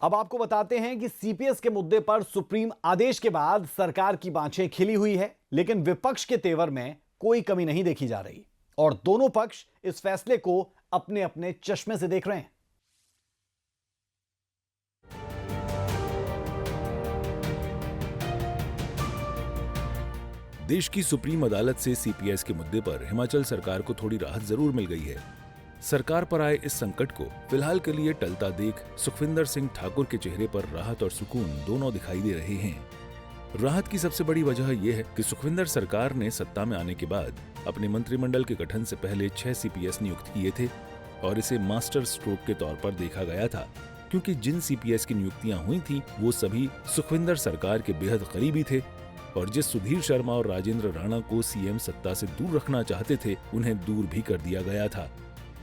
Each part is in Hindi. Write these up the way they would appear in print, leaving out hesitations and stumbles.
अब आपको बताते हैं कि सीपीएस के मुद्दे पर सुप्रीम आदेश के बाद सरकार की बाँछें खिली हुई है, लेकिन विपक्ष के तेवर में कोई कमी नहीं देखी जा रही और दोनों पक्ष इस फैसले को अपने अपने चश्मे से देख रहे हैं। देश की सुप्रीम अदालत से सीपीएस के मुद्दे पर हिमाचल सरकार को थोड़ी राहत जरूर मिल गई है। सरकार पर आए इस संकट को फिलहाल के लिए टलता देख सुखविंदर सिंह ठाकुर के चेहरे पर राहत और सुकून दोनों दिखाई दे रहे हैं। राहत की सबसे बड़ी वजह यह है कि सुखविंदर सरकार ने सत्ता में आने के बाद अपने मंत्रिमंडल के गठन से पहले 6 सीपीएस नियुक्त किए थे और इसे मास्टर स्ट्रोक के तौर पर देखा गया था, क्योंकि जिन सीपीएस की नियुक्तियां हुई थी वो सभी सुखविंदर सरकार के बेहद करीबी थे और जिस सुधीर शर्मा और राजेंद्र राणा को सीएम सत्ता से दूर रखना चाहते थे उन्हें दूर भी कर दिया गया था।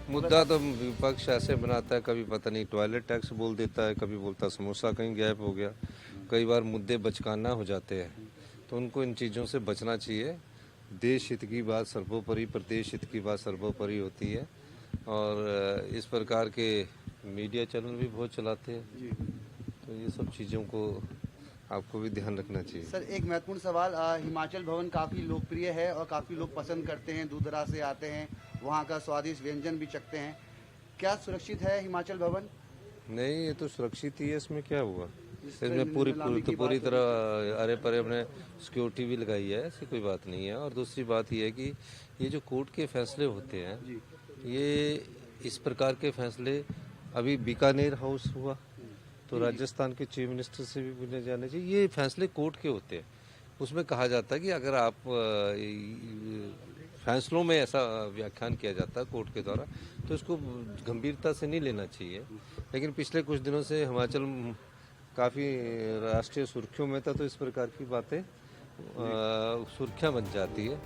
मुद्दा तो विपक्ष ऐसे बनाता है, कभी पता नहीं टॉयलेट टैक्स बोल देता है, कभी बोलता समोसा कहीं गैप हो गया, कई बार मुद्दे बचकाना हो जाते हैं, तो उनको इन चीज़ों से बचना चाहिए। देश हित की बात सर्वोपरि, प्रदेश हित की बात सर्वोपरि होती है और इस प्रकार के मीडिया चैनल भी बहुत चलाते हैं, तो ये सब चीज़ों को आपको भी ध्यान रखना चाहिए। सर, एक महत्वपूर्ण सवाल, हिमाचल भवन काफ़ी लोकप्रिय है और काफ़ी लोग पसंद करते हैं, दूर दराज से आते हैं, वहाँ का स्वादिष्ट व्यंजन भी चखते हैं। क्या सुरक्षित है हिमाचल भवन? नहीं, ये तो सुरक्षित ही है, इसमें क्या हुआ? इसमें पूरी तरह अरे परे अपने सिक्योरिटी भी लगाई है, ऐसी कोई बात नहीं है। और दूसरी बात ये है कि ये जो कोर्ट के फैसले होते हैं, ये इस प्रकार के फैसले, अभी बीकानेर हाउस हुआ तो राजस्थान के चीफ मिनिस्टर से भी पूछने जाने चाहिए, ये फैसले कोर्ट के होते हैं। उसमें कहा जाता है कि अगर आप फैसलों में ऐसा व्याख्यान किया जाता है कोर्ट के द्वारा तो इसको गंभीरता से नहीं लेना चाहिए। लेकिन पिछले कुछ दिनों से हिमाचल काफ़ी राष्ट्रीय सुर्खियों में था, तो इस प्रकार की बातें सुर्खियां बन जाती है।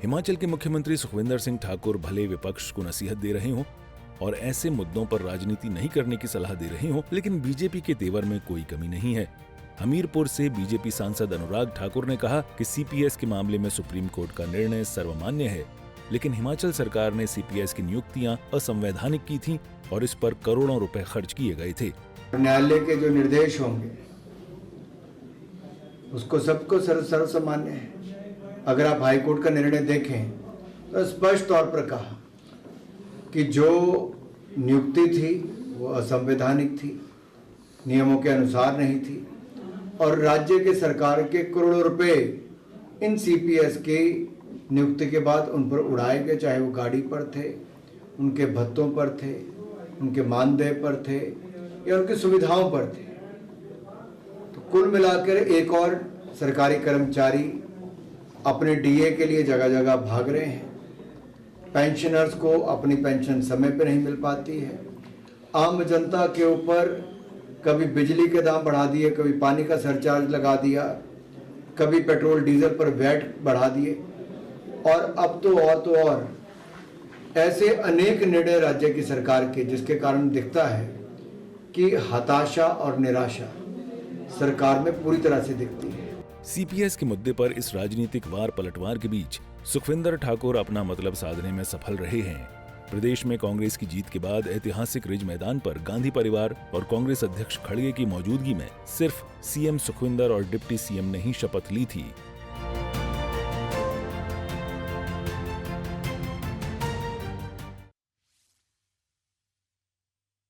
हिमाचल के मुख्यमंत्री सुखविंदर सिंह ठाकुर भले विपक्ष को नसीहत दे रहे हों और ऐसे मुद्दों पर राजनीति नहीं करने की सलाह दे रहे हों, लेकिन बीजेपी के तेवर में कोई कमी नहीं है। हमीरपुर से बीजेपी सांसद अनुराग ठाकुर ने कहा कि सीपीएस के मामले में सुप्रीम कोर्ट का निर्णय सर्वमान्य है, लेकिन हिमाचल सरकार ने सीपीएस की नियुक्तियां असंवैधानिक की थीं और इस पर करोड़ों रुपए खर्च किए गए थे। न्यायालय के जो निर्देश होंगे उसको सबको सर्वसामान्य है। अगर आप हाईकोर्ट का निर्णय देखें तो स्पष्ट तौर पर कहा कि जो नियुक्ति थी वो असंवैधानिक थी, नियमों के अनुसार नहीं थी और राज्य के सरकार के करोड़ों रुपए इन सीपीएस की नियुक्ति के बाद उन पर उड़ाए गए, चाहे वो गाड़ी पर थे, उनके भत्तों पर थे, उनके मानदेय पर थे या उनकी सुविधाओं पर थे। तो कुल मिलाकर एक और सरकारी कर्मचारी अपने डीए के लिए जगह जगह भाग रहे हैं, पेंशनर्स को अपनी पेंशन समय पर नहीं मिल पाती है, आम जनता के ऊपर कभी बिजली के दाम बढ़ा दिए, कभी पानी का सरचार्ज लगा दिया, कभी पेट्रोल डीजल पर वैट बढ़ा दिए और अब तो और ऐसे अनेक निर्णय राज्य की सरकार के, जिसके कारण दिखता है कि हताशा और निराशा सरकार में पूरी तरह से दिखती है। सीपीएस के मुद्दे पर इस राजनीतिक वार पलटवार के बीच सुखविंदर ठाकुर अपना मतलब साधने में सफल रहे हैं। प्रदेश में कांग्रेस की जीत के बाद ऐतिहासिक रिज मैदान पर गांधी परिवार और कांग्रेस अध्यक्ष खड़गे की मौजूदगी में सिर्फ सीएम सुखविंदर और डिप्टी सीएम ने ही शपथ ली थी।